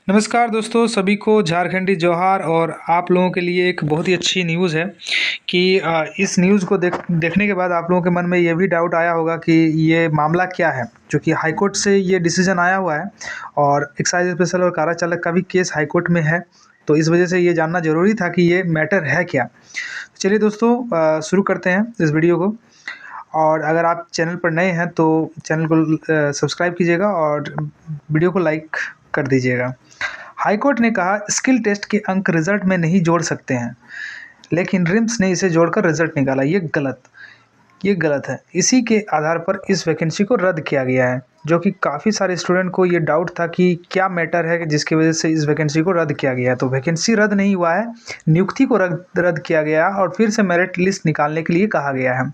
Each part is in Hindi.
नमस्कार दोस्तों, सभी को झारखंडी जोहार। और आप लोगों के लिए एक बहुत ही अच्छी न्यूज़ है कि इस न्यूज़ को देखने के बाद आप लोगों के मन में ये भी डाउट आया होगा कि ये मामला क्या है, क्योंकि हाई कोर्ट से ये डिसीजन आया हुआ है और एक्साइज स्पेशल और कारा चालक का भी केस हाई कोर्ट में है। तो इस वजह से ये जानना ज़रूरी था कि ये मैटर है क्या। चलिए दोस्तों, शुरू करते हैं इस वीडियो को। और अगर आप चैनल पर नए हैं तो चैनल को सब्सक्राइब कीजिएगा और वीडियो को लाइक कर दीजिएगा। हाई कोर्ट ने कहा स्किल टेस्ट के अंक रिजल्ट में नहीं जोड़ सकते हैं, लेकिन रिम्स ने इसे जोड़कर रिजल्ट निकाला। ये गलत है। इसी के आधार पर इस वैकेंसी को रद्द किया गया है, जो कि काफ़ी सारे स्टूडेंट को ये डाउट था कि क्या मैटर है जिसकी वजह से इस वैकेंसी को रद्द किया गया है। तो वैकेंसी रद्द नहीं हुआ है, नियुक्ति को रद्द किया गया और फिर से मेरिट लिस्ट निकालने के लिए कहा गया है।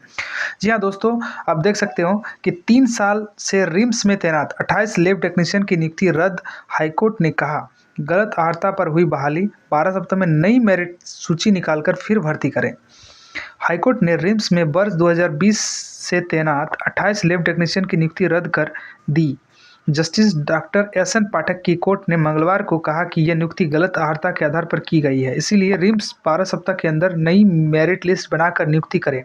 जी हाँ दोस्तों, आप देख सकते हो कि 3 साल से रिम्स में तैनात 28 लैब टेक्नीशियन की नियुक्ति रद्द। हाईकोर्ट ने कहा गलत अर्हता पर हुई बहाली, 12 सप्ताह में नई मेरिट सूची निकालकर फिर भर्ती करें। हाईकोर्ट ने रिम्स में वर्ष 2020 से तैनात 28 लैब टेक्नीशियन की नियुक्ति रद्द कर दी। Justice doctor S N. पाठक की कोर्ट ने मंगलवार को कहा कि यह नियुक्ति गलत अर्हता के आधार पर की गई है, इसीलिए रिम्स 12 सप्ताह के अंदर नई मेरिट लिस्ट बनाकर नियुक्ति करे।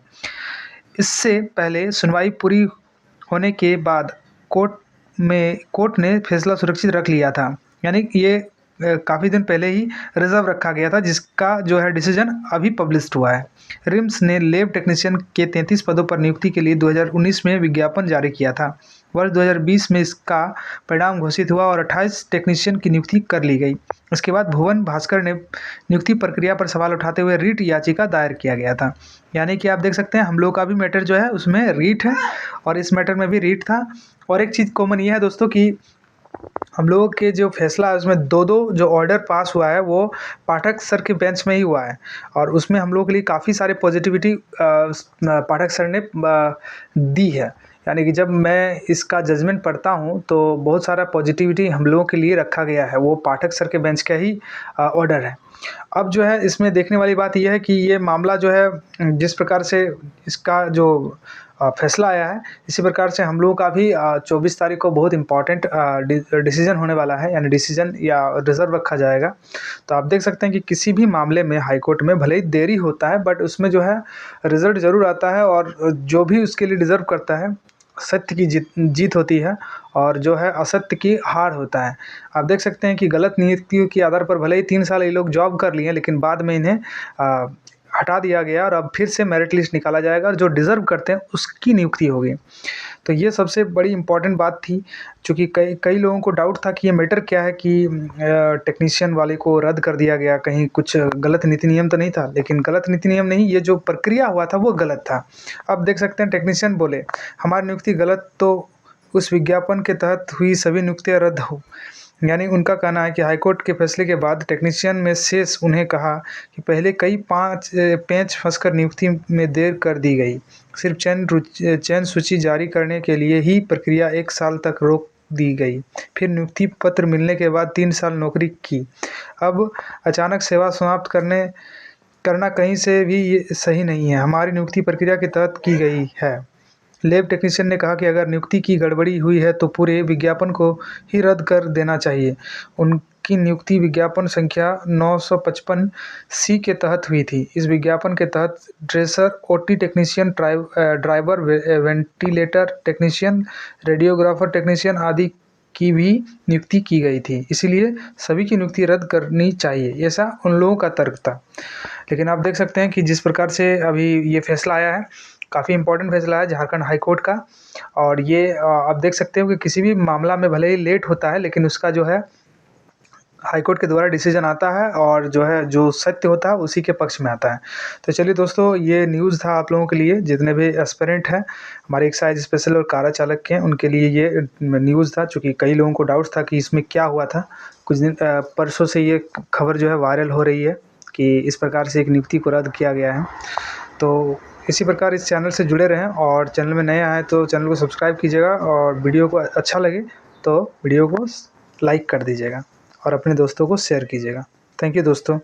इससे पहले सुनवाई पूरी होने के बाद कोर्ट ने फैसला सुरक्षित रख लिया था, यानी कि ये काफ़ी दिन पहले ही रिजर्व रखा गया था, जिसका जो है डिसीजन अभी पब्लिश्ड हुआ है। रिम्स ने लैब टेक्नीशियन के 33 पदों पर नियुक्ति के लिए 2019 में विज्ञापन जारी किया था। वर्ष 2020 में इसका परिणाम घोषित हुआ और 28 टेक्नीशियन की नियुक्ति कर ली गई। उसके बाद भुवन भास्कर ने नियुक्ति प्रक्रिया पर सवाल उठाते हुए रीट याचिका दायर किया गया था। यानी कि आप देख सकते हैं हम लोग का भी मैटर जो है उसमें रीट है और इस मैटर में भी रीट था। और एक चीज़ कॉमन ये है दोस्तों कि हम लोगों के जो फैसला है उसमें दो जो ऑर्डर पास हुआ है वो पाठक सर के बेंच में ही हुआ है और उसमें हम लोगों के लिए काफ़ी सारे पॉजिटिविटी पाठक सर ने दी है। यानी कि जब मैं इसका जजमेंट पढ़ता हूँ तो बहुत सारा पॉजिटिविटी हम लोगों के लिए रखा गया है, वो पाठक सर के बेंच का ही ऑर्डर है। अब जो है इसमें देखने वाली बात यह है कि ये मामला जो है जिस प्रकार से इसका जो फैसला आया है, इसी प्रकार से हम लोगों का भी 24 तारीख को बहुत इम्पॉर्टेंट डिसीजन होने वाला है, यानी डिसीजन या रिजर्व रखा जाएगा। तो आप देख सकते हैं कि किसी भी मामले में हाई कोर्ट में भले ही देरी होता है बट उसमें जो है रिजल्ट ज़रूर आता है और जो भी उसके लिए डिज़र्व करता है सत्य की जीत होती है और जो है असत्य की हार होता है। आप देख सकते हैं कि गलत नियुक्तियों के आधार पर भले ही 3 साल ये लोग जॉब कर लिए, लेकिन बाद में इन्हें हटा दिया गया और अब फिर से मेरिट लिस्ट निकाला जाएगा और जो डिज़र्व करते हैं उसकी नियुक्ति होगी। तो ये सबसे बड़ी इम्पॉर्टेंट बात थी, क्योंकि कई लोगों को डाउट था कि ये मैटर क्या है कि टेक्नीशियन वाले को रद्द कर दिया गया, कहीं कुछ गलत नीति नियम तो नहीं था। लेकिन गलत नीति नियम नहीं, ये जो प्रक्रिया हुआ था वो गलत था। अब देख सकते हैं टेक्नीशियन बोले हमारी नियुक्ति गलत, तो उस विज्ञापन के तहत हुई सभी नियुक्तियाँ रद्द हो। यानी उनका कहना है कि हाईकोर्ट के फैसले के बाद टेक्नीशियन में शेष उन्हें कहा कि पहले कई पेंच फंसकर नियुक्ति में देर कर दी गई। सिर्फ चयन सूची जारी करने के लिए ही प्रक्रिया 1 साल तक रोक दी गई। फिर नियुक्ति पत्र मिलने के बाद 3 साल नौकरी की। अब अचानक सेवा समाप्त करना कहीं से भी ये सही नहीं है। हमारी नियुक्ति प्रक्रिया के तहत की गई है। लैब टेक्नीशियन ने कहा कि अगर नियुक्ति की गड़बड़ी हुई है तो पूरे विज्ञापन को ही रद्द कर देना चाहिए। उनकी नियुक्ति विज्ञापन संख्या 955 सी के तहत हुई थी। इस विज्ञापन के तहत dresser, OT technician, driver, ventilator technician, radiographer technician आदि की भी नियुक्ति की गई थी, इसीलिए सभी की नियुक्ति रद्द करनी चाहिए, ऐसा उन लोगों का तर्क था। लेकिन आप देख सकते हैं कि जिस प्रकार से अभी ये फैसला आया है, काफ़ी इंपॉर्टेंट फैसला है झारखंड हाई कोर्ट का। और ये आप देख सकते हो कि किसी भी मामला में भले ही लेट होता है, लेकिन उसका जो है हाई कोर्ट के द्वारा डिसीजन आता है और जो है जो सत्य होता है उसी के पक्ष में आता है। तो चलिए दोस्तों, ये न्यूज़ था आप लोगों के लिए, जितने भी एस्पिरेंट हैं हमारे एक्साइज स्पेशल और कारा चालक के, उनके लिए ये न्यूज़ था। चूँकि कई लोगों को डाउट था कि इसमें क्या हुआ था। कुछ दिन परसों से ये खबर जो है वायरल हो रही है कि इस प्रकार से एक नियुक्ति को रद्द किया गया है। तो इसी प्रकार इस चैनल से जुड़े रहें और चैनल में नए आए तो चैनल को सब्सक्राइब कीजिएगा और वीडियो को अच्छा लगे तो वीडियो को लाइक कर दीजिएगा और अपने दोस्तों को शेयर कीजिएगा। थैंक यू दोस्तों।